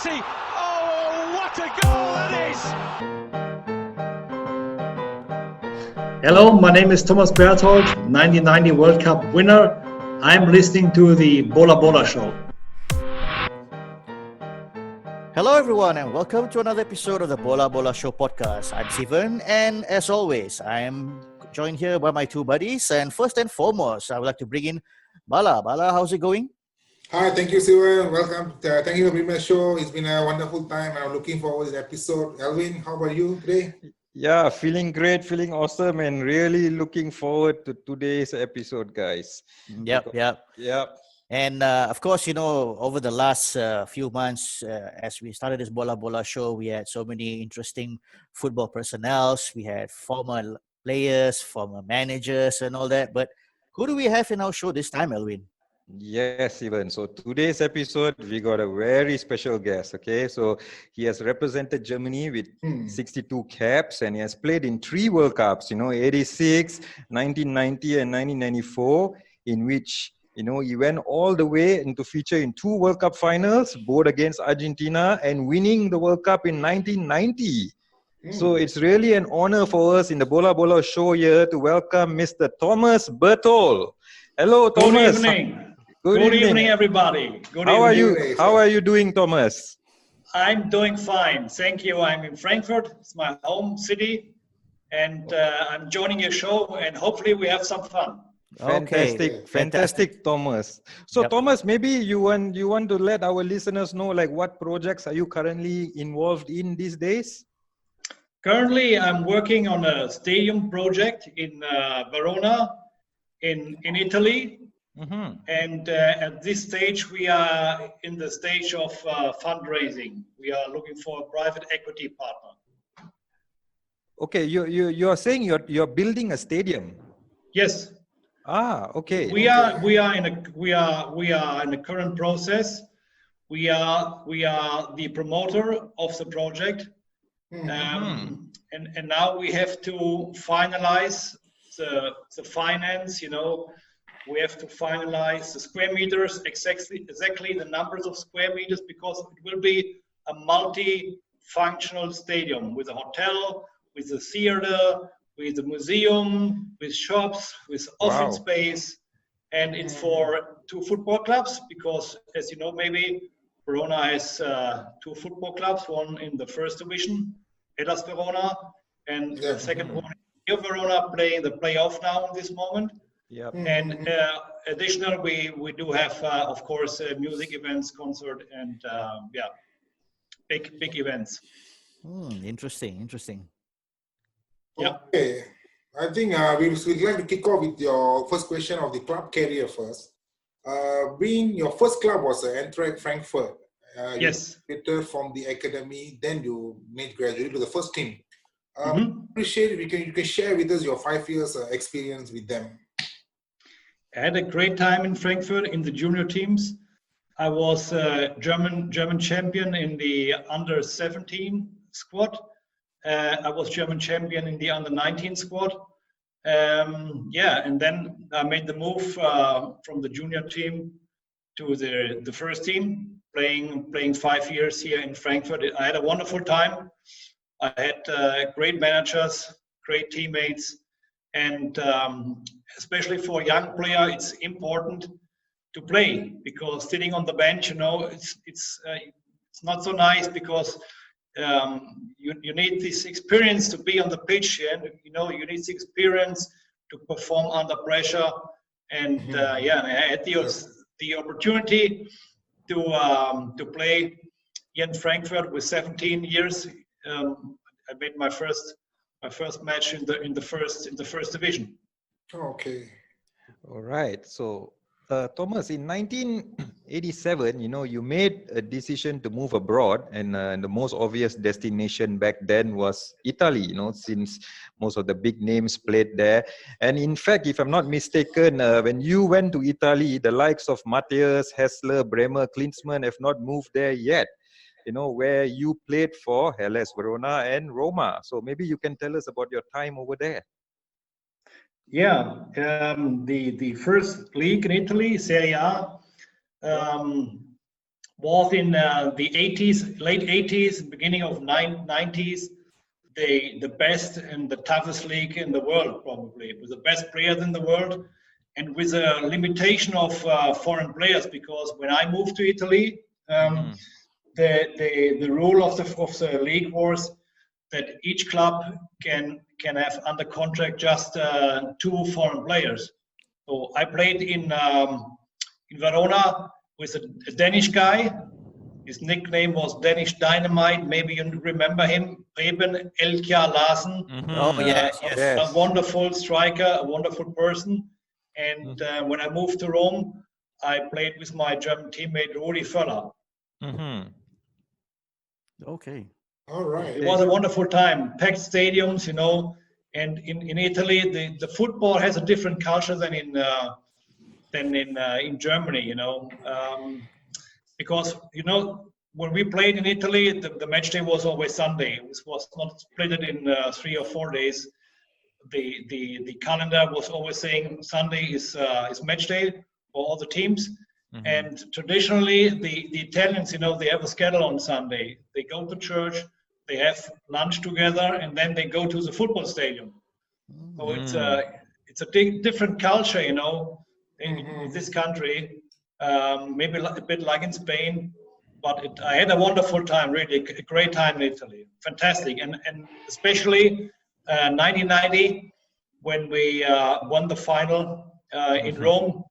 Messi. Oh, what a goal that is! Hello, my name is Thomas Berthold, 1990 World Cup winner. I'm listening to the BOLA BOLA Show. Hello, everyone, and welcome to another episode of the BOLA BOLA Show podcast. I'm Sivan, and as always, I am joined here by my two buddies. And first and foremost, I would like to bring in Bala. Bala, how's it going? Hi, thank you, Sivan. Welcome. Thank you for being on the show. It's been a wonderful time. I'm looking forward to this episode. Alvin, how about you today? Yeah, feeling great, feeling awesome, and really looking forward to today's episode, guys. Yep. And of course, over the last few months, as we started this Bola Bola show, we had so many interesting football personnel. We had former players, former managers, and all that. But who do we have in our show this time, Elwin? Yes, Ivan. So today's episode, we got a very special guest. Okay, so he has represented Germany with 62 caps, and he has played in 3 World Cups. 86, 1990, and 1994, in which he went all the way into feature in 2 World Cup finals, both against Argentina, and winning the World Cup in 1990. So it's really an honor for us in the Bola Bola show here to welcome Mr. Thomas Berthold. Hello, Thomas. Good evening. Good evening, everybody. How are you doing, Thomas? I'm doing fine. Thank you. I'm in Frankfurt. It's my home city. And I'm joining your show, and hopefully we have some fun. Fantastic, Thomas. So, Thomas, maybe you want to let our listeners know, like, what projects are you currently involved in these days? Currently, I'm working on a stadium project in Verona, in Italy. Mm-hmm. And at this stage, we are in the stage of fundraising. We are looking for a private equity partner. Okay, you are saying you're building a stadium. Yes. Okay. We are in the current process. We are the promoter of the project, and now we have to finalize the finance. We have to finalize the square meters, exactly the numbers of square meters, because it will be a multi-functional stadium with a hotel, with a theater, with a museum, with shops, with office space. And it's for 2 football clubs, because as you know, maybe Verona has 2 football clubs, one in the first division, Hellas Verona, and the second one, New Verona, playing the playoff now in this moment. Yep. And additional, we do have, of course, music events, concert, and big events. Interesting. Yeah. Okay. I think we'd like to kick off with your first question of the club career first. Being your first club was Eintracht Frankfurt. Yes. You graduated from the academy, then you made graduate to the first team. Appreciate if you can share with us your 5 years experience with them. I had a great time in Frankfurt in the junior teams. I was German champion in the under 17 squad. I was German champion in the under 19 squad. And then I made the move from the junior team to the first team, playing 5 years here in Frankfurt. I had a wonderful time. I had great managers, great teammates, and especially for a young player, it's important to play, because sitting on the bench, it's not so nice, because you need this experience to be on the pitch, and you need this experience to perform under pressure. And I had the opportunity to play here in Frankfurt with 17 years. I made my first match in the first division. Okay. All right. So, Thomas, in 1987, you made a decision to move abroad, and the most obvious destination back then was Italy, since most of the big names played there. And in fact, if I'm not mistaken, when you went to Italy, the likes of Matthias, Hessler, Bremer, Klinsmann have not moved there yet, where you played for Hellas Verona and Roma. So maybe you can tell us about your time over there. Yeah, the first league in Italy, Serie A, was in the 80s, late 80s, beginning of 90s, the best and the toughest league in the world, probably. It was the best players in the world, and with a limitation of foreign players, because when I moved to Italy, the rule of the league was that each club can have under contract just 2 foreign players. So I played in Verona with a Danish guy. His nickname was Danish Dynamite. Maybe you remember him, Preben Elkjær Larsen. Oh, yes, yes. A wonderful striker, a wonderful person. And when I moved to Rome, I played with my German teammate Rudi Völler. Okay. All right. It was a wonderful time. Packed stadiums, you know. And in Italy, the football has a different culture than in Germany, you know. Because, you know, when we played in Italy, the match day was always Sunday. It was not split in 3 or 4 days. The calendar was always saying Sunday is match day for all the teams. And traditionally, the Italians, you know, they have a schedule on Sunday. They go to church, they have lunch together, and then they go to the football stadium. So it's a different culture, you know, in this country. Maybe a bit like in Spain, but I had a wonderful time, really a great time in Italy. Fantastic, and especially 1990 when we won the final in Rome.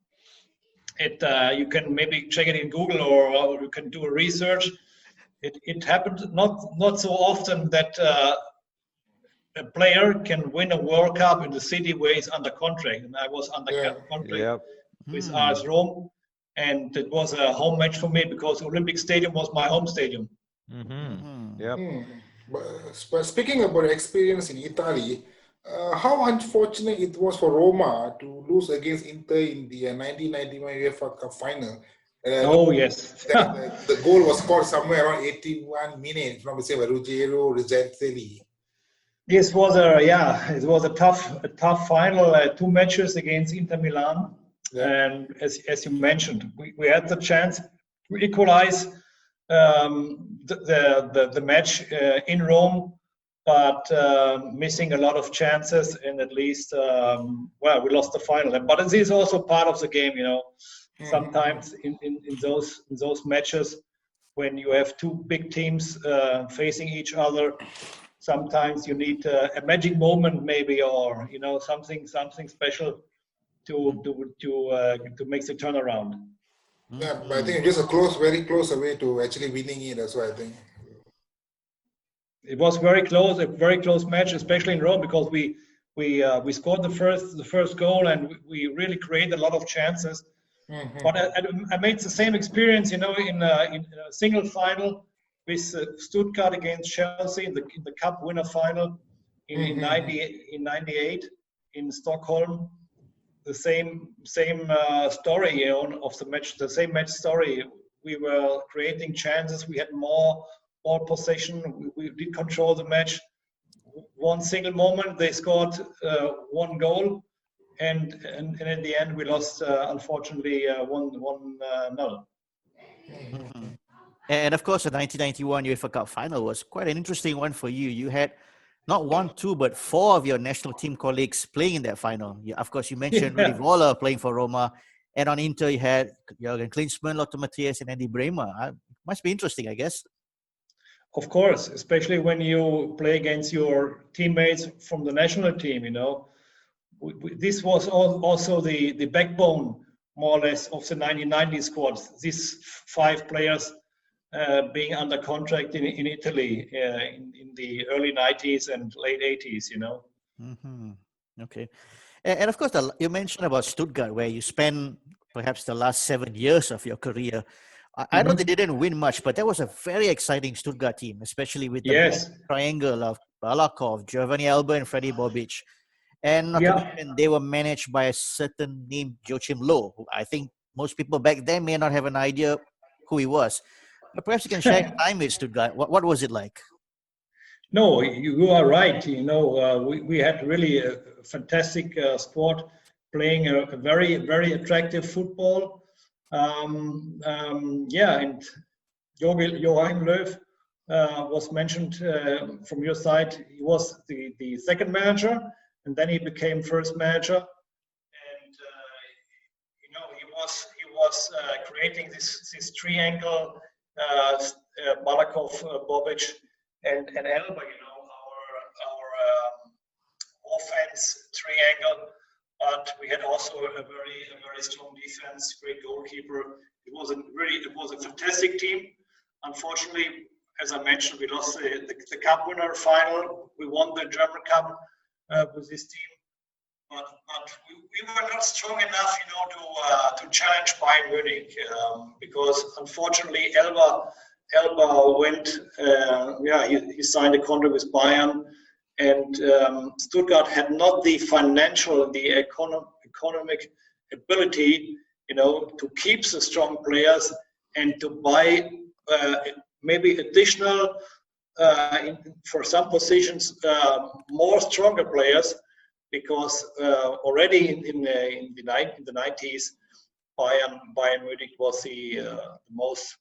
You can maybe check it in Google, or you can do a research. It happened not so often that a player can win a World Cup in the city where he's under contract, and I was under contract with AS Rome. And it was a home match for me because Olympic Stadium was my home stadium. But speaking about experience in Italy, how unfortunate it was for Roma to lose against Inter in the 1991 UEFA Cup final. Yes. The goal was scored somewhere around 81 minutes from the Ruggero Rizzatelli. This was a tough final. 2 matches against Inter Milan. And as you mentioned, we had the chance to equalize the match in Rome, but missing a lot of chances, and at least we lost the final. But this is also part of the game, you know. Sometimes in those matches, when you have 2 big teams facing each other, sometimes you need a magic moment, maybe, or you know, something special to make the turnaround. Yeah, but I think just very close away to actually winning it. That's what I think. It was very close match, especially in Rome, because we scored the first goal, and we really created a lot of chances. But I made the same experience, you know, in a single final with Stuttgart against Chelsea in the Cup winner final in 98 in Stockholm. The same story, you know, of the match. The same match story. We were creating chances. We had more possession. We did control the match. One single moment, they scored 1 goal, and in the end, we lost unfortunately 1-0. And of course, the 1991 UEFA Cup final was quite an interesting one for you. You had not 1, 2, but 4 of your national team colleagues playing in that final. Of course, you mentioned Rudi Völler playing for Roma, and on Inter you had Jürgen Klinsmann, Lothar Matthäus, and Andy Bremer. Must be interesting, I guess. Of course, especially when you play against your teammates from the national team. You know, this was also the backbone, more or less, of the 1990 squad. These 5 players being under contract in Italy in the early 90s and late 80s, you know. Okay. And of course, you mentioned about Stuttgart, where you spent perhaps the last 7 years of your career. I know they didn't win much, but that was a very exciting Stuttgart team, especially with the triangle of Balakov, Giovanni Elber, and Freddy Bobic. And not to mention, they were managed by a certain named Joachim Low, who I think most people back then may not have an idea who he was. But perhaps you can share your time with Stuttgart. What was it like? No, you are right. You know, we had really a fantastic squad playing a very, very attractive football. And Joachim Löw was mentioned from your side. He was the second manager, and then he became first manager. And he was creating this triangle, Balakov, Bobic, and Elba. Our offense triangle. But we had also a very strong defense, great goalkeeper. It was a fantastic team. Unfortunately, as I mentioned, we lost the cup winner final. We won the German Cup with this team, but we were not strong enough, to challenge Bayern Munich because unfortunately Elba went. He signed a contract with Bayern. And Stuttgart had not the financial, the economic ability, to keep the strong players and to buy maybe additional, for some positions, more stronger players, because already in the 90s, Bayern Munich was the most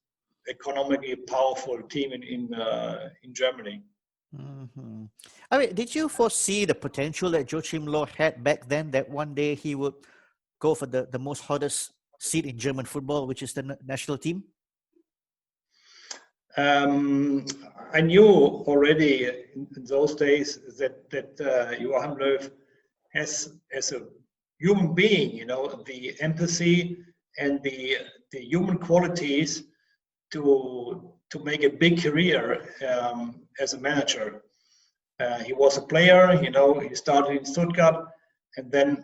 economically powerful team in Germany. Mm-hmm. I mean, did you foresee the potential that Joachim Löw had back then, that one day he would go for the most hottest seat in German football, which is the national team? I knew already in those days that Joachim Löw has, as a human being, the empathy and the human qualities to make a big career as a manager. He was a player, he started in Stuttgart, and then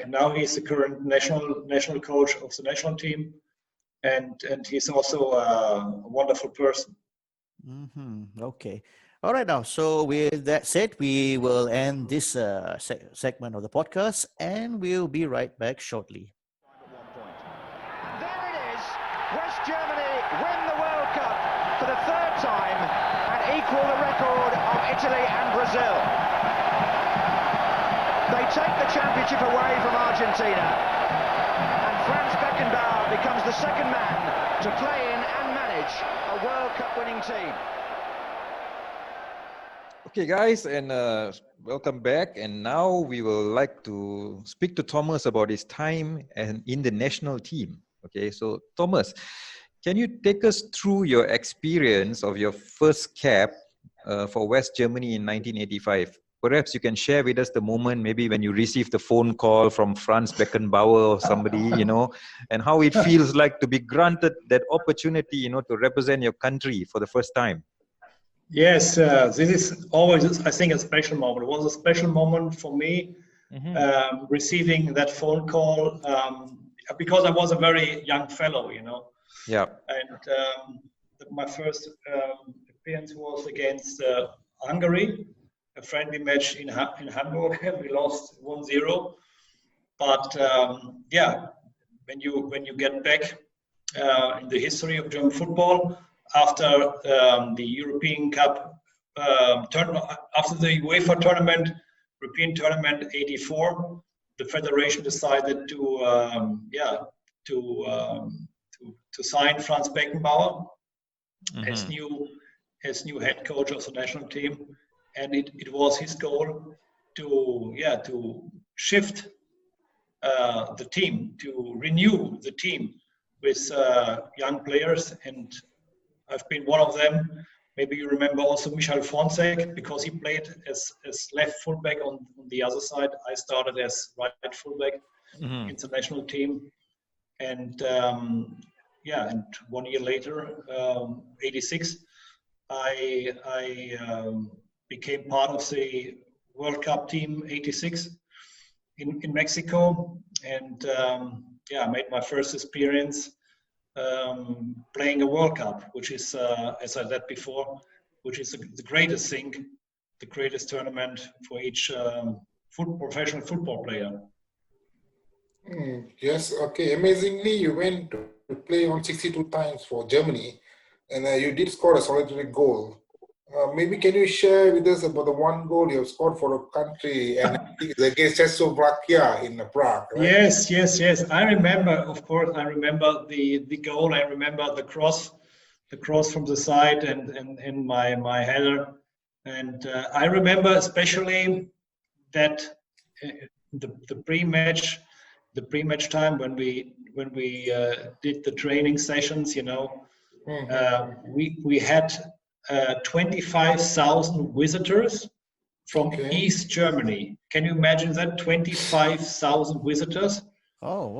now he's the current national coach of the national team, and he's also a wonderful person. Mm-hmm. Okay. All right now. So with that said, we will end this segment of the podcast, and we'll be right back shortly. There it is. West Germany win the World Cup for the third time and equal the record of Italy and Brazil. They take the championship away from Argentina, and Franz Beckenbauer becomes the second man to play in and manage a World Cup winning team. Okay, guys, and welcome back. And now we will like to speak to Thomas about his time and in the national team. Okay, so Thomas, can you take us through your experience of your first cap for West Germany in 1985? Perhaps you can share with us the moment, maybe when you received the phone call from Franz Beckenbauer or somebody, and how it feels like to be granted that opportunity, to represent your country for the first time. Yes, this is always, I think, a special moment. It was a special moment for me, receiving that phone call, because I was a very young fellow, Yeah. And my first appearance was against Hungary, a friendly match in Hamburg. We lost 1-0. But when you get back in the history of German football, after the European Cup after the UEFA tournament, European tournament '84, the federation decided to sign Franz Beckenbauer as new head coach of the national team, and it was his goal to shift the team, to renew the team with young players, and I've been one of them. Maybe you remember also Michael Fonsek, because he played as left fullback on the other side. I started as right fullback in the national team. And and 1 year later, '86, I became part of the World Cup team '86 in Mexico, and I made my first experience playing a World Cup, which is, as I said before, which is the greatest thing, the greatest tournament for each professional football player. Yes, okay. Amazingly, you went to play on 62 times for Germany, and you did score a solitary goal. Maybe can you share with us about the one goal you have scored for a country, and it's against Czechoslovakia in Prague, right? Yes. I remember, of course, I remember the goal. I remember the cross the cross from the side and my header. And I remember especially that the pre-match time when we did the training sessions, you know, we had 25,000 visitors from East Germany. Can you imagine that? 25,000 visitors. Oh,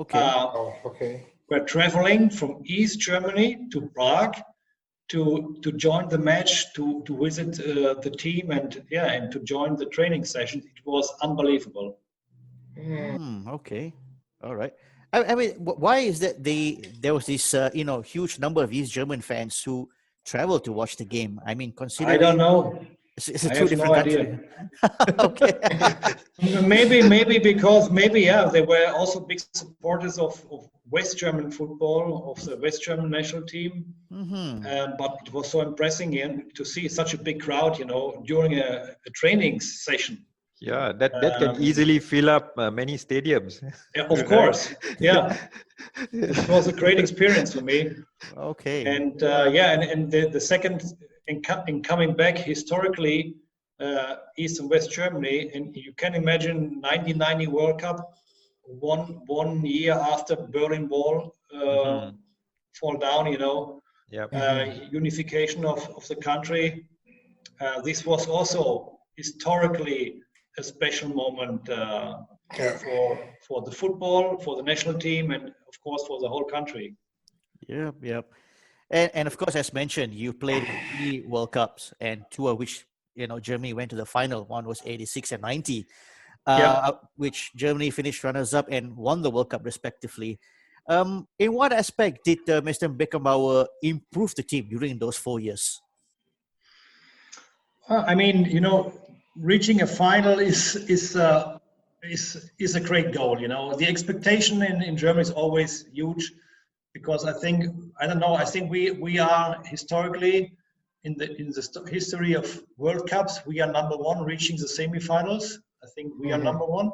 okay. We're traveling from East Germany to Prague to join the match, to visit the team, and to join the training session. It was unbelievable. Okay, all right. I mean, why is that there was this huge number of East German fans who traveled to watch the game? I mean, considering I don't know. it's a I two have different no country. idea. Okay. maybe because they were also big supporters of West German football, of the West German national team. But it was so impressive to see such a big crowd, you know, during a training session. Yeah, that can easily fill up many stadiums. Yeah, of course. Yeah, it was a great experience for me. Okay. And and the second in coming back historically, East and West Germany, and you can imagine 1990 World Cup, one year after Berlin Wall fall down, you know, unification of the country. This was also historically a special moment for the football, for the national team, and of course for the whole country. Yep. And of course, as mentioned, you played in 3 World Cups, and 2 of which, you know, Germany went to the final. One was 86 and 90, which Germany finished runners-up and won the World Cup respectively. In what aspect did Mr. Beckenbauer improve the team during those 4 years? I mean, you know, reaching a final is a great goal. You know, the expectation in Germany is always huge. Because I think we are historically in the history of World Cups, we are number one reaching the semifinals. I think we are number one,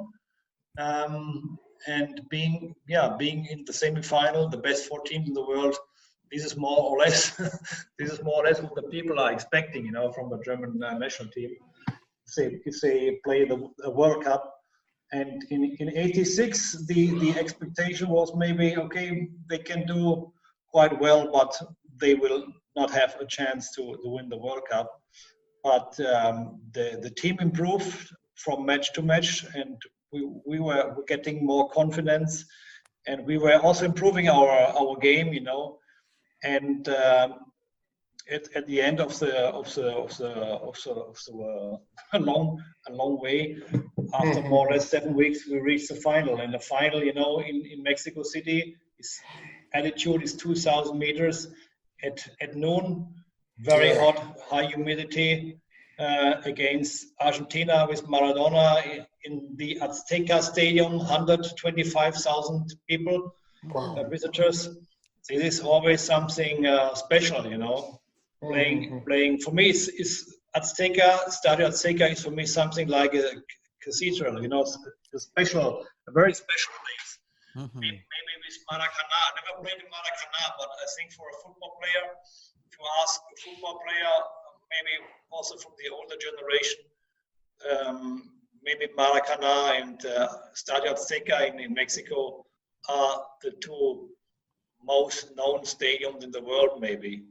and being in the semifinal, the best 4 teams in the world. This is more or less what the people are expecting, you know, from the German national team. If they play the World Cup. And in 86, the expectation was maybe, okay, they can do quite well, but they will not have a chance to win the World Cup. But the team improved from match to match, and we were getting more confidence, and we were also improving our game, you know. And at the end of the long way, after more or less 7 weeks, we reached the final. And the final, you know, in Mexico City, altitude is 2,000 meters at noon, very hot, high humidity, against Argentina with Maradona in the Azteca Stadium, 125,000 people, visitors. This is always something special, you know. Playing for me is Azteca, Stadio Azteca is for me something like a cathedral, you know, a very special place. Maybe with Maracana, I never played in Maracana, but I think for a football player, if you ask a football player, maybe also from the older generation, maybe Maracana and Stadio Azteca in Mexico are the 2 most known stadiums in the world, maybe.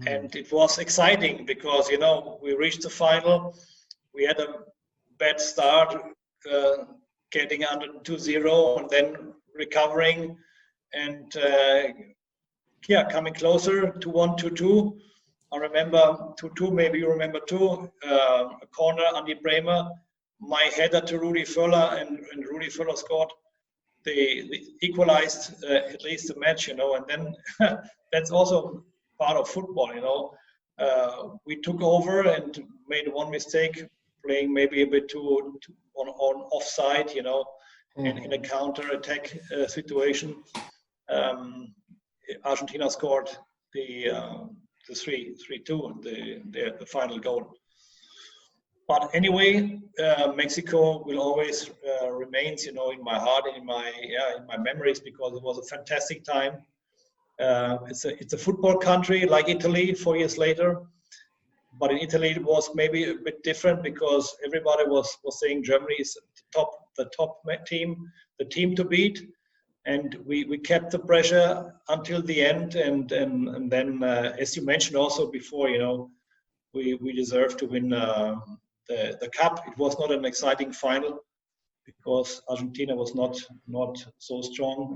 And it was exciting because, you know, we reached the final. We had a bad start, getting under 2-0 and then recovering and coming closer to 1-2. I remember 2-2, maybe you remember too. A corner, Andy Bremer, my header to Rudi Völler, and Rudi Völler scored. They equalized at least the match, you know, and then that's also part of football, you know. We took over and made one mistake, playing maybe a bit too on offside, you know, in a counter-attack situation. Argentina scored the 3-2, the final goal. But anyway, Mexico will always remains, you know, in my heart and in my memories, because it was a fantastic time. It's a football country like Italy 4 years later. But in Italy, it was maybe a bit different because everybody was saying Germany is the top team, the team to beat, and we kept the pressure until the end. And then, as you mentioned also before, we deserved to win the cup. It was not an exciting final because Argentina was not so strong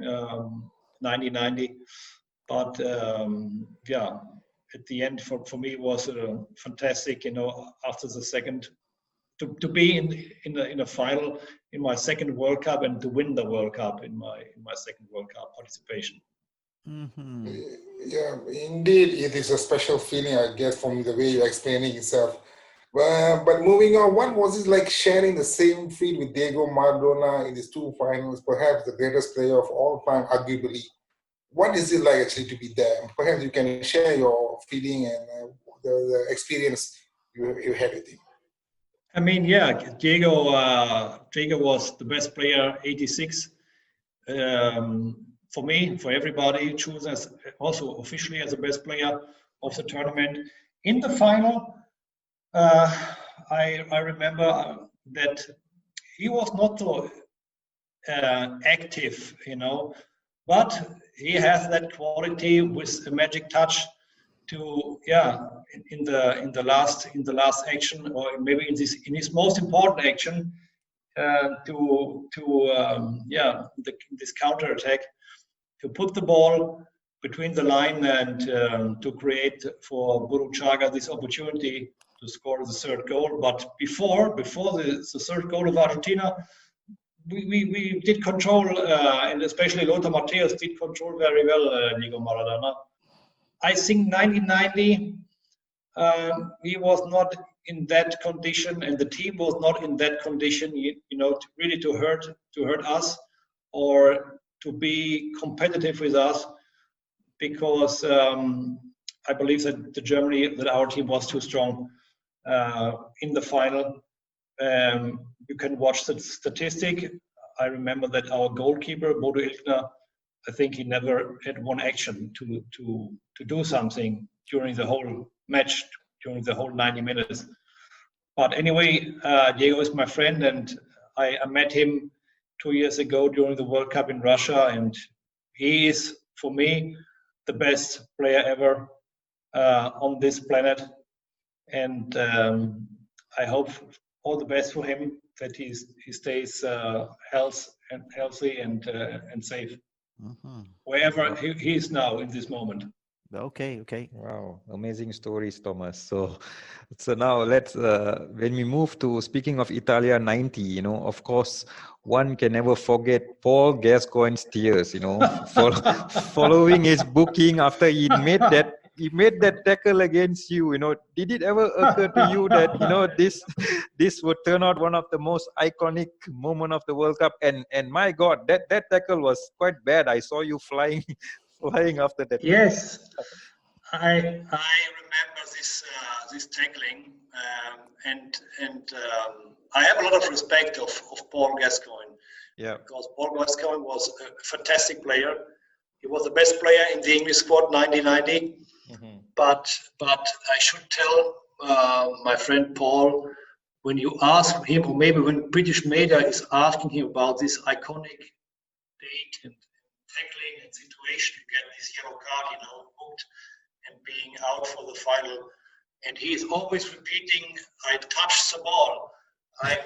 1990, but yeah. At the end, for me, it was fantastic. After the second, to be in a final in my second World Cup and to win the World Cup in my second World Cup participation. Mm-hmm. Yeah, indeed, it is a special feeling, I guess, from the way you're explaining yourself. But moving on, what was it like sharing the same field with Diego Maradona in these two finals, perhaps the greatest player of all time, arguably? What is it like actually to be there? Perhaps you can share your feeling and the experience you had with him. I mean, yeah, Diego was the best player, 86. For me, for everybody, chosen as also officially as the best player of the tournament. In the final, I remember that he was not so active, but he has that quality with a magic touch to in the last action, or maybe in his most important action, this counter attack, to put the ball between the line and to create for Burruchaga this opportunity to score the third goal. But before the third goal of Argentina, we did control, and especially Lothar Matthäus did control very well Diego Maradona. I think 1990, he was not in that condition, and the team was not in that condition, to hurt us or to be competitive with us, because I believe that our team was too strong in the final. You can watch the statistic. I remember that our goalkeeper, Bodo Ilkner, I think he never had one action to do something during the whole match, during the whole 90 minutes. But anyway, Diego is my friend, and I met him 2 years ago during the World Cup in Russia, and he is, for me, the best player ever on this planet. And I hope all the best for him, that he stays healthy and safe. Mm-hmm. Wherever he is now in this moment. Okay. Wow, amazing stories, Thomas. So now let's when we move to speaking of Italia 90, of course, one can never forget Paul Gascoigne's tears, following his booking after he made that tackle against you. Did it ever occur to you that this would turn out one of the most iconic moment of the World Cup? And my God, that tackle was quite bad. I saw you flying after that. Yes, I remember this tackling, and I have a lot of respect of Paul Gascoigne. Yeah. Because Paul Gascoigne was a fantastic player. He was the best player in the English squad 1990. Mm-hmm. But I should tell my friend Paul, when you ask him, or maybe when British media is asking him about this iconic date and tackling and situation, you get this yellow card, booked and being out for the final. And he is always repeating, "I touched the ball." I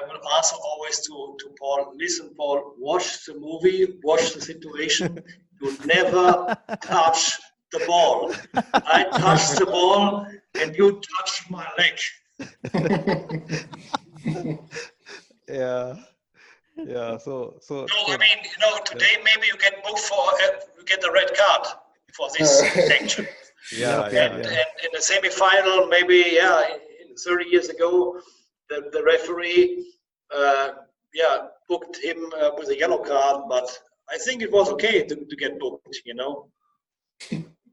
will answer always to Paul, "Listen, Paul, watch the movie, watch the situation. You never touch the ball. I touched the ball and you touched my leg." Yeah. So I mean, today maybe you get booked you get the red card for this action. And in the semi-final, maybe 30 years ago, the referee booked him with a yellow card, but I think it was okay to get booked,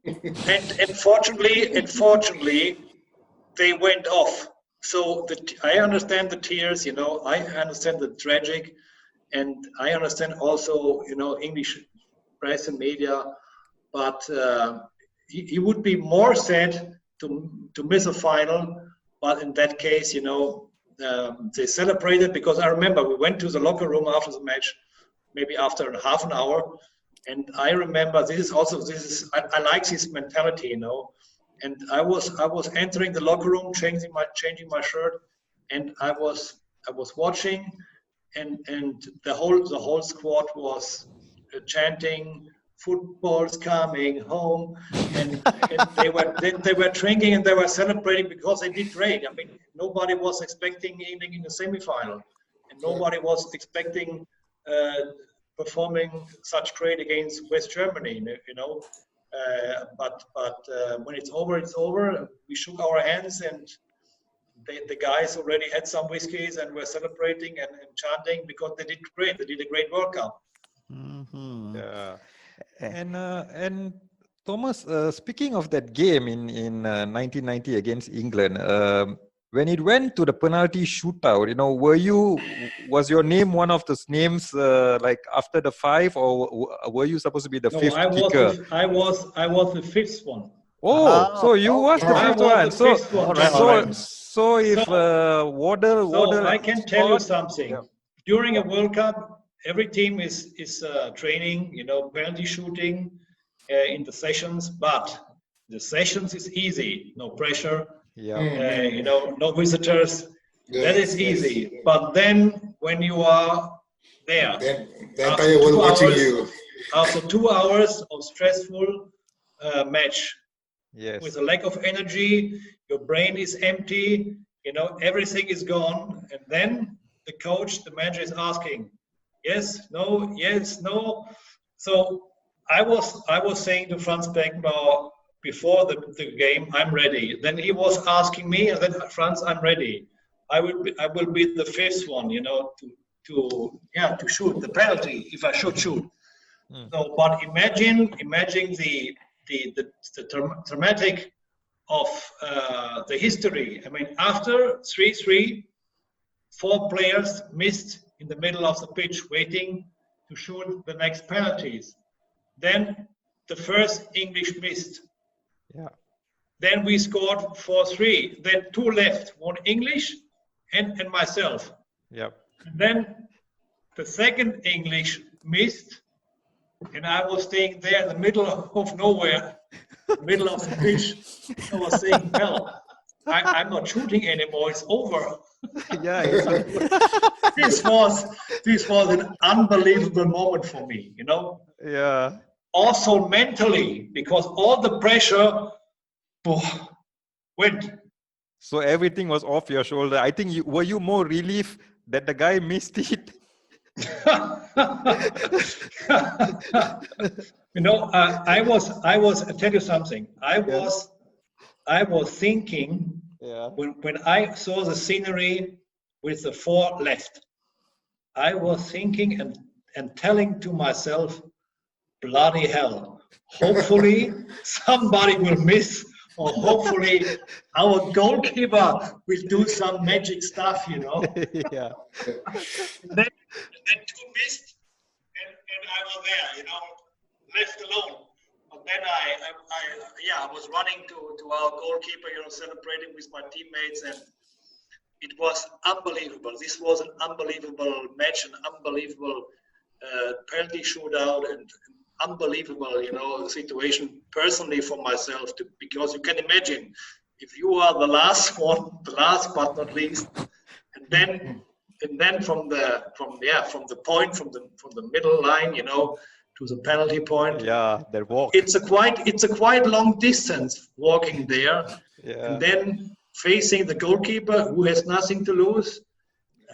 And fortunately, they went off. So I understand the tears, I understand the tragic, and I understand also, English press and media, but he would be more sad to miss a final. But in that case, they celebrated, because I remember we went to the locker room after the match, maybe after half an hour, and I remember I like this mentality, And I was entering the locker room, changing my shirt, and I was watching, and the whole squad was chanting, "Football's coming home," and they were drinking and they were celebrating because they did great. I mean, nobody was expecting anything in the semifinal, and nobody was expecting performing such great against West Germany. But when it's over, it's over. We shook our hands, and the guys already had some whiskeys and were celebrating and chanting because they did great. They did a great World Cup. Mm-hmm. Yeah. And Thomas, speaking of that game in 1990 against England, when it went to the penalty shootout, was your name one of those names like after the 5, or were you supposed to be the fifth kicker? I was the fifth one. Oh, so you was the I fifth was one. the fifth one. So if Waddle, I can tell you scored, something. yeah. During a World Cup, every team is training, penalty shooting in the sessions, but the sessions is easy, no pressure, no visitors. That is easy. But then when you are there, the entire world watching you. After 2 hours of stressful match, Yes. with a lack of energy, your brain is empty, everything is gone, and then the coach, the manager is asking, yes, no, yes, no. So I was saying to Franz Beckenbauer before the game, I'm ready. Then he was asking me, and then Franz, I'm ready. I will be the fifth one, to shoot the penalty if I should shoot. So, but imagine the dramatic of the history. I mean, after 3-3, 4 players missed in the middle of the pitch, waiting to shoot the next penalties. Then the first English missed. Yeah. Then we scored 4-3. Then 2 left, 1 English and myself. Yep. And then the second English missed, and I was staying there in the middle of nowhere, middle of the pitch. I was saying, well, I'm not shooting anymore. It's over. Yeah. This was an unbelievable moment for me, Yeah. Also mentally, because all the pressure went. So everything was off your shoulder. I think were you more relieved that the guy missed it? I was. I'll tell you something. I was thinking when I saw the scenery with the 4 left, I was thinking and telling to myself, bloody hell, hopefully somebody will miss, or hopefully our goalkeeper will do some magic stuff, Yeah. And then 2 missed, and I was there, left alone. But then I was running to our goalkeeper, celebrating with my teammates, and it was unbelievable. This was an unbelievable match, an unbelievable penalty shootout, and unbelievable, situation personally for myself, because you can imagine if you are the last one, the last but not least, and then from the point, from the middle line, to the penalty point. Yeah, that walk. It's a quite long distance walking there, and then facing the goalkeeper who has nothing to lose.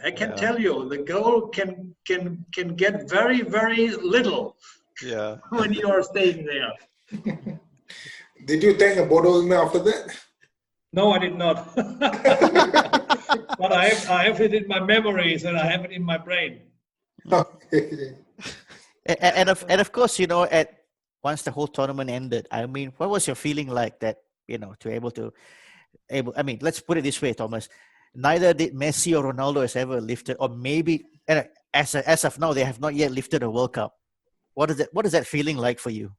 I can tell you, the goal can get very, very little. Yeah. When you are staying there. Did you thank Bodo after that? No, I did not. But I have it in my memories, and I have it in my brain. And of course, once the whole tournament ended, I mean, what was your feeling like that? I mean, let's put it this way, Thomas. Neither did Messi or Ronaldo has ever lifted, or maybe as of now, they have not yet lifted a World Cup. What is that feeling like for you?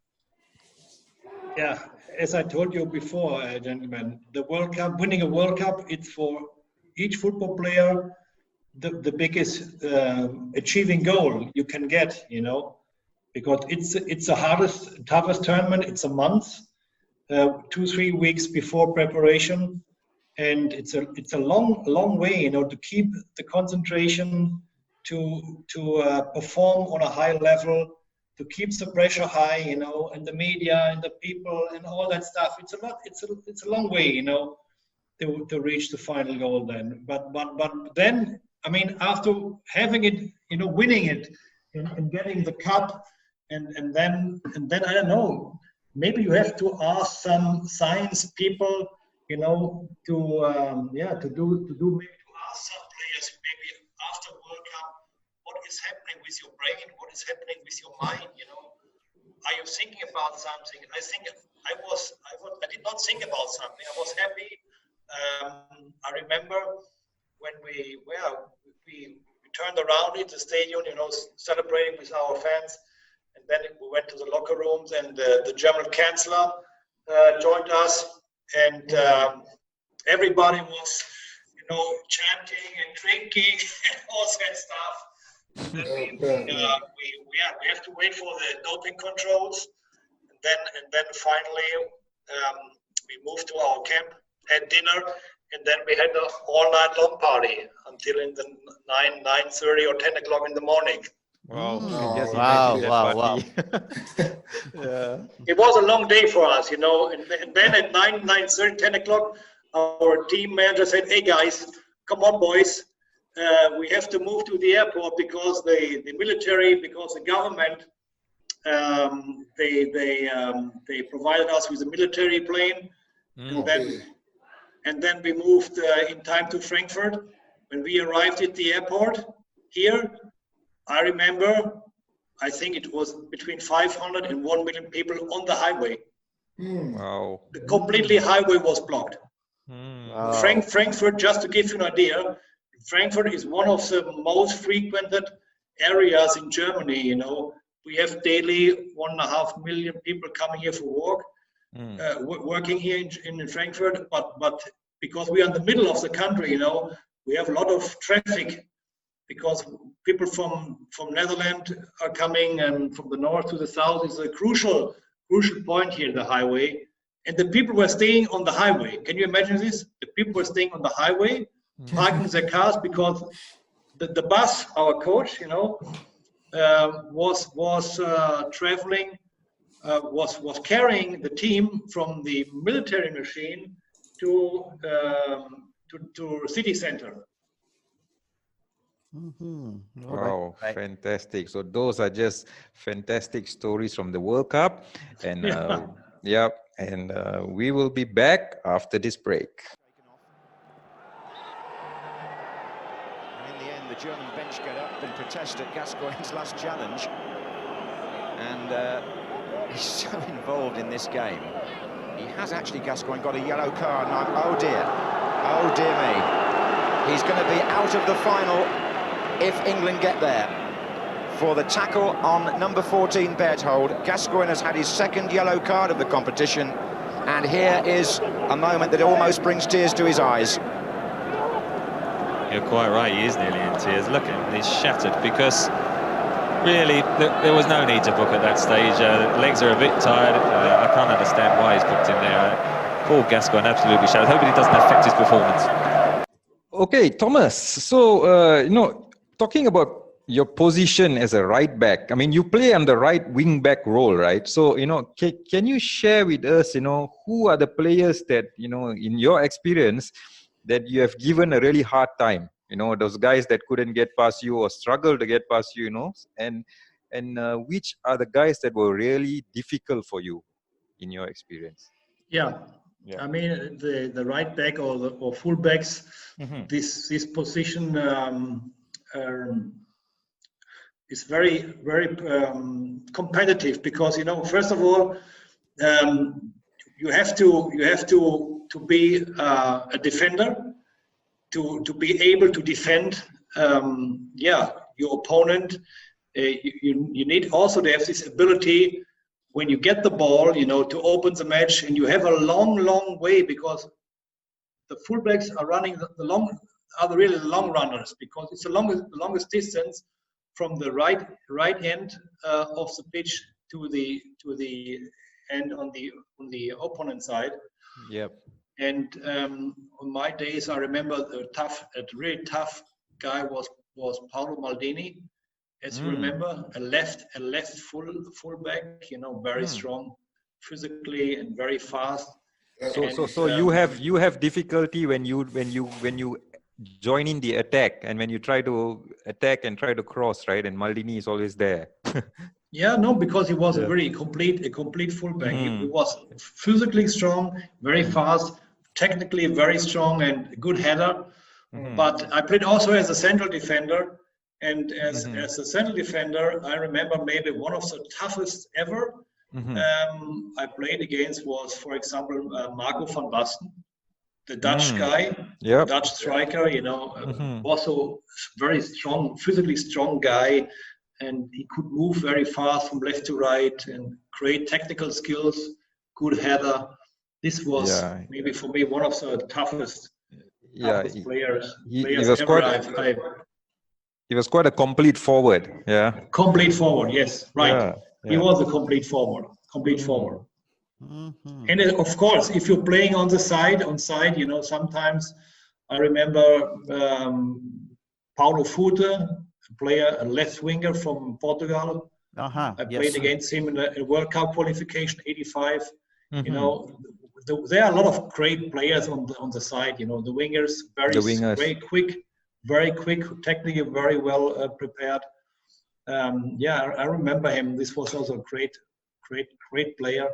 Yeah, as I told you before, gentlemen, the World Cup, winning a World Cup, it's for each football player the biggest achieving goal you can get, because it's the hardest, toughest tournament. It's a month, 2-3 weeks before preparation, and it's a long way, to keep the concentration, to perform on a high level, to keep the pressure high, and the media and the people and all that stuff. It's a long way, to reach the final goal then. But then, I mean, after having it, winning it and getting the cup, and then I don't know, maybe you have to ask some science people, to maybe to ask some players maybe after World Cup, what is happening with your brain, what is happening with your mind, Are you thinking about something? I think I did not think about something. I was happy. I remember when we turned around in the stadium, celebrating with our fans, and then we went to the locker rooms, and the German chancellor joined us, and everybody was, chanting and drinking and all that stuff. And then we have to wait for the doping controls, and then finally we moved to our camp, had dinner, and then we had an all-night long party until in the 9:30 or 10 o'clock in the morning. Wow! Wow! Yeah. It was a long day for us, And then at 9:30, 10 o'clock, our team manager said, "Hey guys, come on, boys. We have to move to the airport because the military, because the government, they provided us with a military plane, and then we moved in time to Frankfurt. When we arrived at the airport here, I remember, I think it was between 500 and 1 million people on the highway. Wow! The completely highway was blocked. Wow. Frankfurt, just to give you an idea, Frankfurt is one of the most frequented areas in Germany. We have daily 1.5 million people coming here for work, working here in Frankfurt. But because we are in the middle of the country, we have a lot of traffic, because people from Netherlands are coming, and from the north to the south is a crucial point here, the highway. And the people were staying on the highway. Can you imagine this? The people were staying on the highway, parking their cars, because the bus, our coach, was traveling, was carrying the team from the military machine to city center. Wow, fantastic. So those are just fantastic stories from the World Cup. And we will be back after this break. In the end, the German bench get up and protest at Gascoigne's last challenge. And he's so involved in this game. He has actually, Gascoigne, got a yellow card now. Oh dear me. He's going to be out of the final if England get there. For the tackle on number 14, Berthold. Gascoigne has had his second yellow card of the competition, and here is a moment that almost brings tears to his eyes. You're quite right, he is nearly in tears. Look at him, he's shattered, because really there was no need to book at that stage. Legs are a bit tired. I can't understand why he's booked in there. Poor Gascoigne, absolutely shattered. Hoping it doesn't affect his performance. Okay, Thomas, so talking about your position as a right back, I mean, you play on the right wing back role, right? So, can you share with us, who are the players that, in your experience, that you have given a really hard time? Those guys that couldn't get past you or struggled to get past you, and which are the guys that were really difficult for you in your experience? Yeah. I mean, the right back or full backs, this position is very, very competitive, because first of all, you have to be a defender, to be able to defend your opponent you need also to have this ability when you get the ball, to open the match, and you have a long way, because the fullbacks are running really the long runners, because it's the longest distance from the right end of the pitch to the end on the opponent side. Yep. And on my days, I remember a really tough guy was Paolo Maldini, as you remember, a left fullback, very strong physically and very fast. So you have difficulty when you join in the attack, and when you try to attack and try to cross, right? And Maldini is always there. Yeah, no, because he was a complete fullback. He was physically strong, very fast, technically very strong, and good header. But I played also as a central defender, and as a central defender, I remember maybe one of the toughest ever I played against was, for example, Marco van Basten, the Dutch guy, Dutch striker. Also very strong, physically strong guy. And he could move very fast from left to right and create technical skills, good header. This was maybe for me one of the toughest players. He was quite a complete forward. Yeah. Complete forward, yes, right. He was a complete forward. And of course, if you're playing on side, sometimes I remember Paulo Fute, a left winger from Portugal. I played against him in a World Cup qualification, 85. There are a lot of great players on the side. The wingers, very quick, technically very well prepared. I remember him. This was also a great player.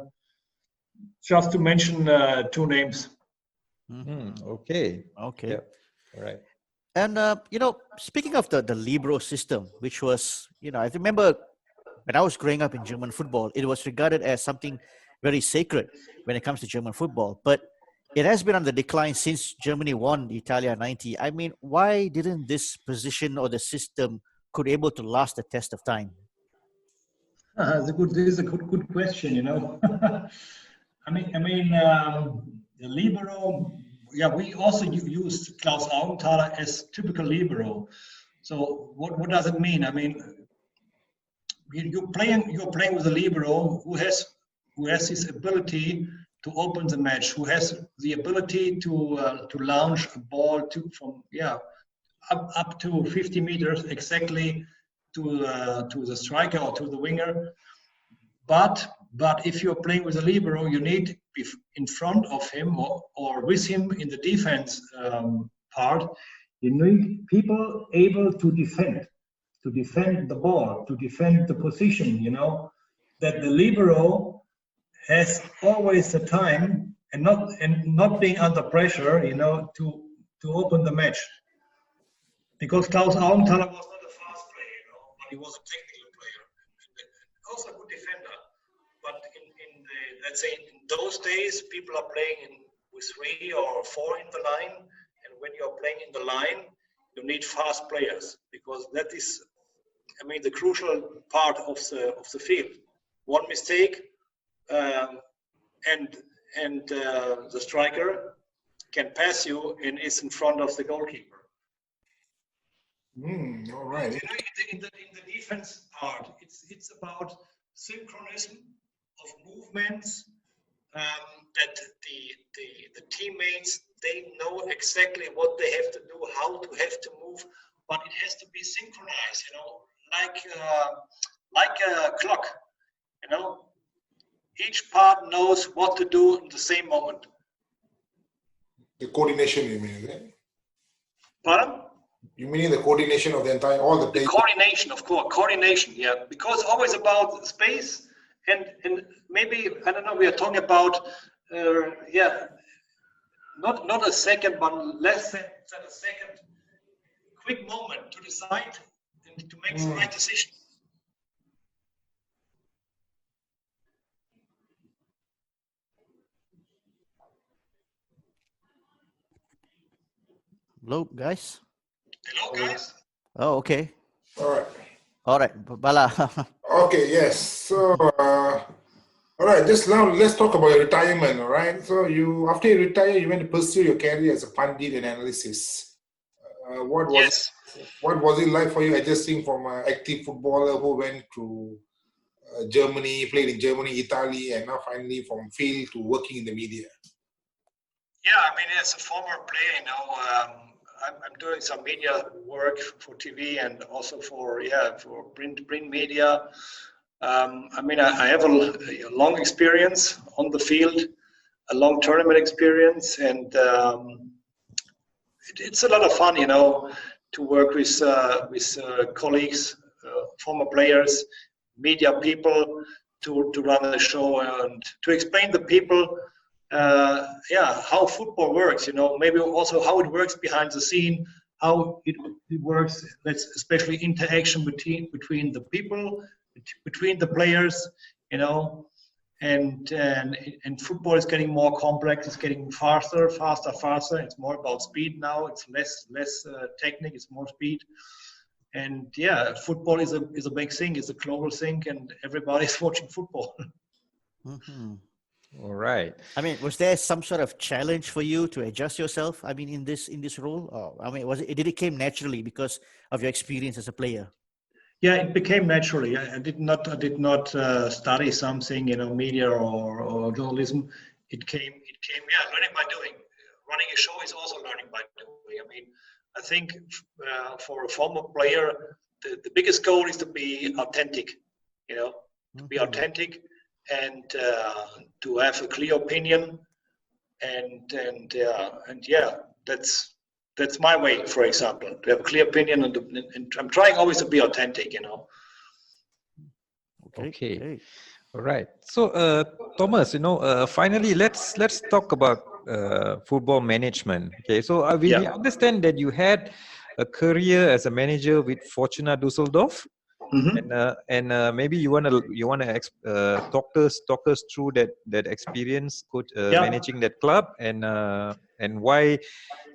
Just to mention two names. Okay. Yep. All right. And, speaking of the libero system, which was, I remember when I was growing up in German football, it was regarded as something very sacred when it comes to German football. But it has been on the decline since Germany won Italia 90. I mean, why didn't this position or the system could able to last the test of time? This is a good question, I mean, the libero. Yeah, we also used Klaus Augenthaler as typical libero. So what does it mean? I mean, you're playing with a libero who has this ability to open the match, who has the ability to launch a ball from up to 50 meters exactly to the striker or to the winger. But if you're playing with a libero, you need to be in front of him or with him in the defense part. You need people able to defend the ball, to defend the position. That the libero has always the time and not being under pressure. To open the match. Because Klaus Augenthaler was not a fast player, but he was a technical player, also a good defender. But let's say in those days, people are playing with 3 or 4 in the line, and when you're playing in the line, you need fast players, because that is, the crucial part of the field. One mistake, and the striker can pass you and is in front of the goalkeeper. All right. In the defense part, it's about synchronism of movements, that the teammates, they know exactly what they have to do, how to have to move, but it has to be synchronized, like a clock, Each part knows what to do in the same moment. The coordination, you mean, is it? Pardon? You mean the coordination of all the players? The coordination, of course, coordination, yeah. Because always about space and maybe, I don't know, we are talking about, not a second, but less than a second, quick moment to decide and to make the right decision. Hello, guys. Hello, guys. Oh, okay. All right. All right, Bala. Okay, yes. So, all right, just now let's talk about your retirement, all right? So after you retire, you went to pursue your career as a pundit and analysis. Yes. What was it like for you adjusting from an active footballer who went to Germany, played in Germany, Italy, and now finally from field to working in the media? Yeah, I mean, as a former player, I'm doing some media work for TV and also for print media. I mean, I have a long experience on the field, a long tournament experience, and it's a lot of fun, to work with colleagues, former players, media people, to run the show and to explain to people, how football works. Maybe also how it works behind the scene, how it works. Especially interaction between the people, between the players. And football is getting more complex. It's getting faster. It's more about speed now. It's less technique. It's more speed. And yeah, football is a big thing. It's a global thing, and everybody's watching football. Mm-hmm. All right. I mean, was there some sort of challenge for you to adjust yourself? I mean, in this role, I mean, did it came naturally because of your experience as a player? Yeah, it became naturally. I did not study something, media or journalism. It came. Learning by doing. Running a show is also learning by doing. I mean, I think for a former player, the biggest goal is to be authentic. To be authentic and to have a clear opinion, and that's my way, for example, to have a clear opinion, and I'm trying always to be authentic, Okay. All right. So, Thomas, finally, let's talk about football management. Okay. So, we understand that you had a career as a manager with Fortuna Düsseldorf, and maybe you wanna talk us through that experience, managing that club, and why,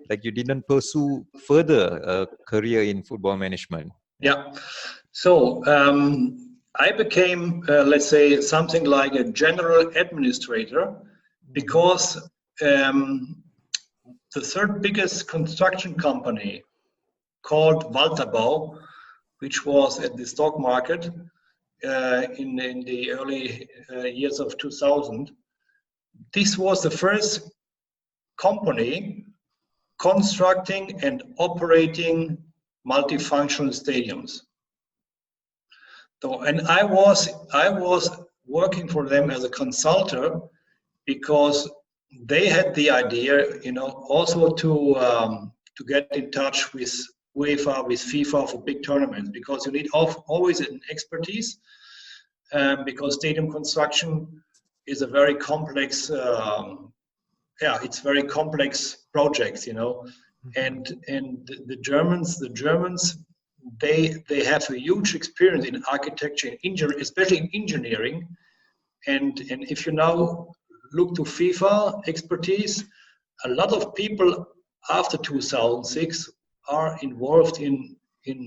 like, you didn't pursue further a career in football management. So I became, let's say, something like a general administrator, because the third biggest construction company, called Walterbau, which was at the stock market in the early years of 2000, this was the first company constructing and operating multifunctional stadiums. So, and I was working for them as a consultant, because they had the idea, also to get in touch with UEFA, with FIFA for big tournaments, because you need always an expertise, because stadium construction is a very complex. It's very complex projects, and the Germans, they have a huge experience in architecture and especially in engineering, and if you now look to FIFA expertise, a lot of people after 2006 are involved in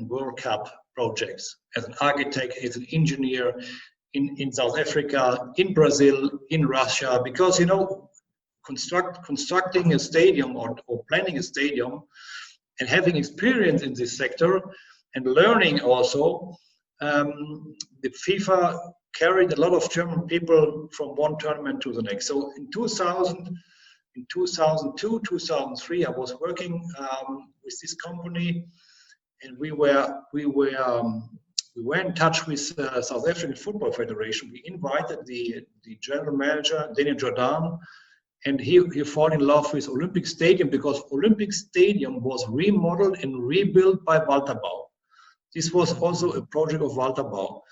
World Cup projects as an architect, as an engineer in South Africa, in Brazil, in Russia, because constructing a stadium or planning a stadium and having experience in this sector and learning also, the FIFA carried a lot of German people from one tournament to the next. So in 2000, in 2002, 2003, I was working with this company, and we were in touch with South African Football Federation. We invited the general manager, Daniel Jordan, and he fell in love with Olympic Stadium, because Olympic Stadium was remodeled and rebuilt by Walterbau. This was also a project of Walterbau.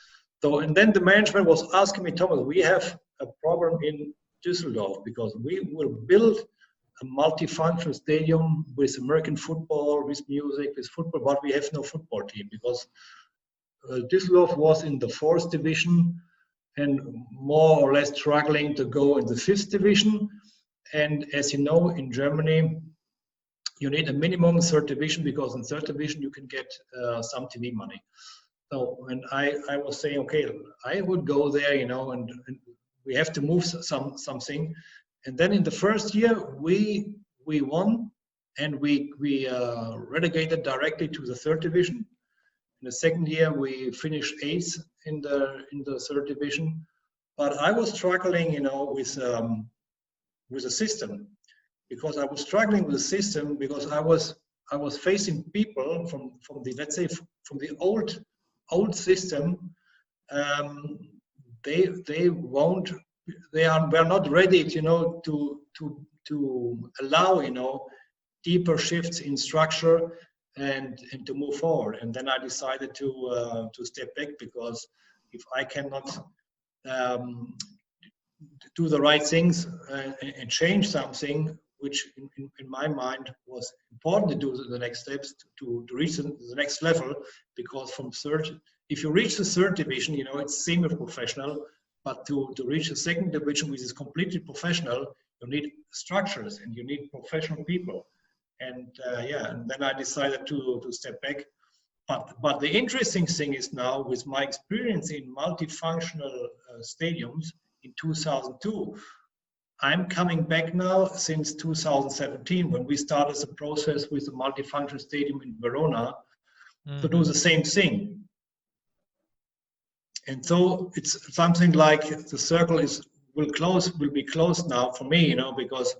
So, and then the management was asking me, Thomas, we have a problem in Düsseldorf, because we will build a multifunctional stadium with American football, with music, with football, but we have no football team, because Düsseldorf was in the 4th division and more or less struggling to go in the 5th division. And as you know, in Germany, you need a minimum 3rd division, because in 3rd division you can get some TV money. So, and I was saying, okay, I would go there, you know, and we have to move something. And then in the first year, we won, and we relegated directly to the third division. In the second year, we finished eighth in the third division. But I was struggling, you know, with the system, because I was struggling with the system because I was facing people from the, let's say, from the old system. We're not ready, you know, to allow, you know, deeper shifts in structure and to move forward. And then I decided to step back, because if I cannot do the right things and change something, which in my mind was important to do the next steps to reach the next level, because from third, if you reach the third division, you know, it's semi-professional, but to reach the second division, which is completely professional, you need structures and you need professional people. And and then I decided to step back. But the interesting thing is now, with my experience in multifunctional stadiums in 2002, I'm coming back now since 2017, when we started the process with the multifunction stadium in Verona to do the same thing. And so it's something like the circle will be closed now for me, you know, because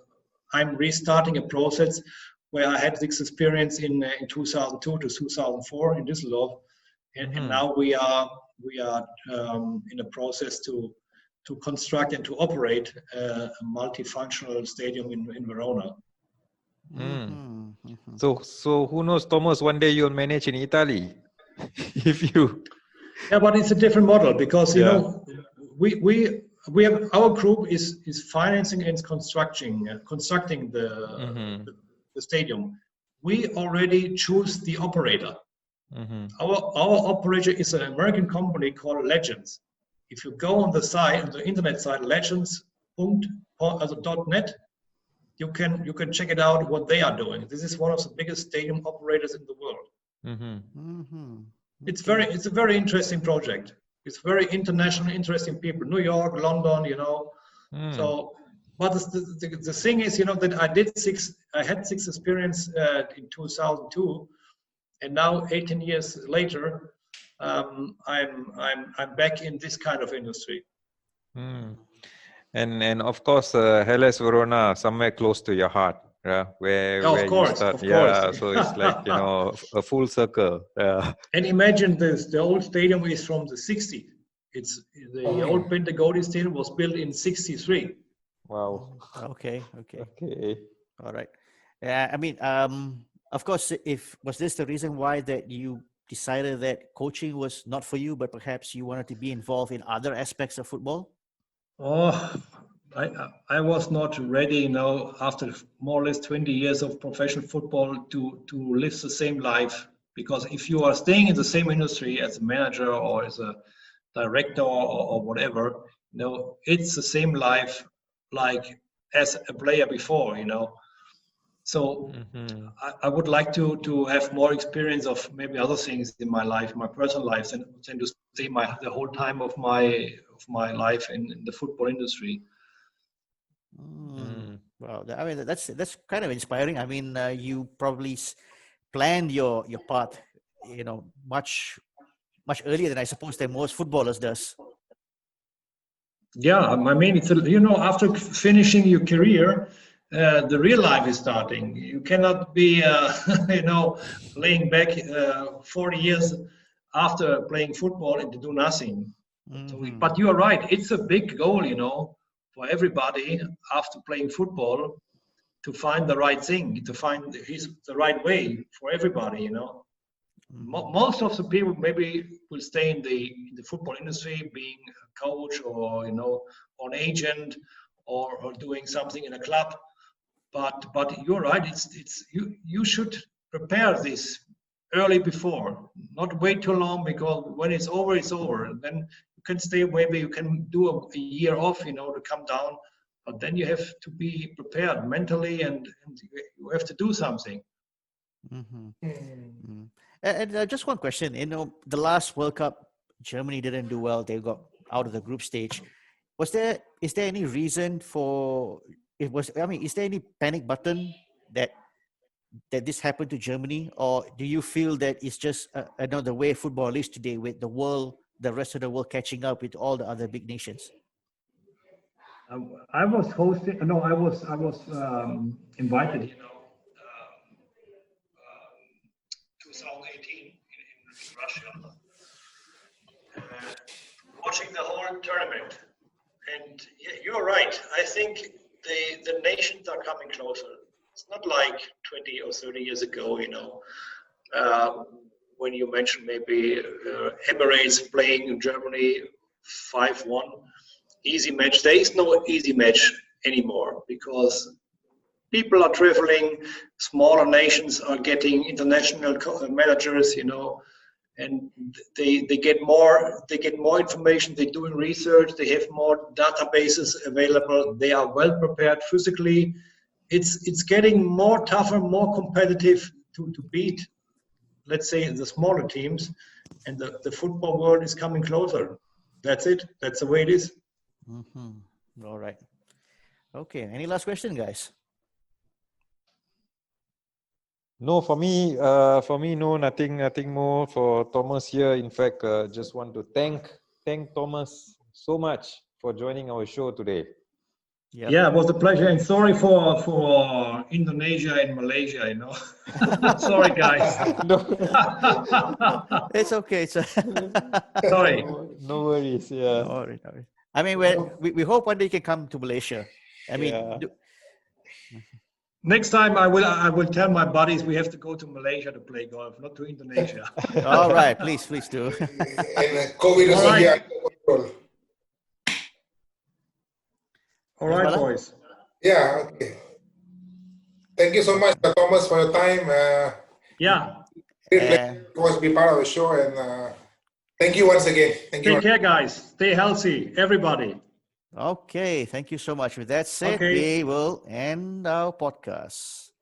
I'm restarting a process where I had this experience in 2002 to 2004 in Düsseldorf, and now we are in a process to construct and to operate a multifunctional stadium in Verona. So who knows, Thomas, one day you'll manage in Italy. If you... Yeah, but it's a different model, because, you know, we have, our group is financing and constructing the stadium. We already choose the operator. Our operator is an American company called Legends. If you go on the site, on the internet site, legends.net, you can check it out what they are doing. This is one of the biggest stadium operators in the world. It's a very interesting project. It's very international, interesting people. New York, London, you know. So, but the thing is, you know, that I had six experience in 2002, and now 18 years later, I'm back in this kind of industry. And of course, Hellas Verona, somewhere close to your heart, where you start. So it's like, you know, a full circle. And imagine this: the old stadium is from the 60s. It's the old Pentagoni Stadium was built in 63. Wow. Okay. All right. Yeah, I mean, of course, was this the reason why that you decided that coaching was not for you, but perhaps you wanted to be involved in other aspects of football? Oh, I was not ready, you know, after more or less 20 years of professional football to live the same life. Because if you are staying in the same industry as a manager or as a director or whatever, you know, it's the same life like as a player before, you know. So I would like to have more experience of maybe other things in my life, my personal life, than to stay the whole time of my life in the football industry. Well, I mean, that's kind of inspiring. I mean, you probably planned your path, you know, much earlier than I suppose that most footballers does. Yeah, I mean, it's you know, after finishing your career, the real life is starting. You cannot be, you know, laying back 40 years after playing football and to do nothing. So, but you are right. It's a big goal, you know, for everybody after playing football to find the right thing, to find the right way for everybody, you know. Most of the people maybe will stay in the football industry, being a coach or, you know, an agent or doing something in a club. But you're right. It's you should prepare this early before, not wait too long, because when it's over, it's over. And then you can stay. Maybe you can do a year off, you know, to come down. But then you have to be prepared mentally, and you have to do something. And just one question. You know, the last World Cup, Germany didn't do well. They got out of the group stage. Is there any reason for it? Is there any panic button that this happened to Germany, or do you feel that it's just another way football is today, with the rest of the world catching up with all the other big nations? I was hosting. No, I was invited. 2018 in Russia, watching the whole tournament. And yeah, you're right. I think the nations are coming closer. It's not like 20 or 30 years ago, when you mentioned maybe Emirates playing in Germany 5-1, easy match. There is no easy match anymore because people are traveling, smaller nations are getting international managers, and they get more information. They're doing research. They have more databases available. They are well prepared physically. It's getting more tougher, more competitive to beat, let's say, the smaller teams, and the football world is coming closer. That's it. That's the way it is. Mm-hmm. All right. Okay. Any last question, guys? No, for me, no, nothing more for Thomas here. In fact, just want to thank Thomas so much for joining our show today. Yep. Yeah, it was a pleasure, and sorry for Indonesia and Malaysia. Sorry, guys. It's okay. Sorry. No worries. Yeah. All right. I mean, we hope one day you can come to Malaysia. I mean. Yeah. Next time I will tell my buddies we have to go to Malaysia to play golf, not to Indonesia. All right, please do. And COVID is All right. under control. All right, boys. Yeah, okay. Thank you so much, Thomas, for your time. Yeah. Great pleasure to be part of the show, and thank you once again. Thank you. Take care, guys. Stay healthy, everybody. Okay, thank you so much. With that said, Okay. we will end our podcast.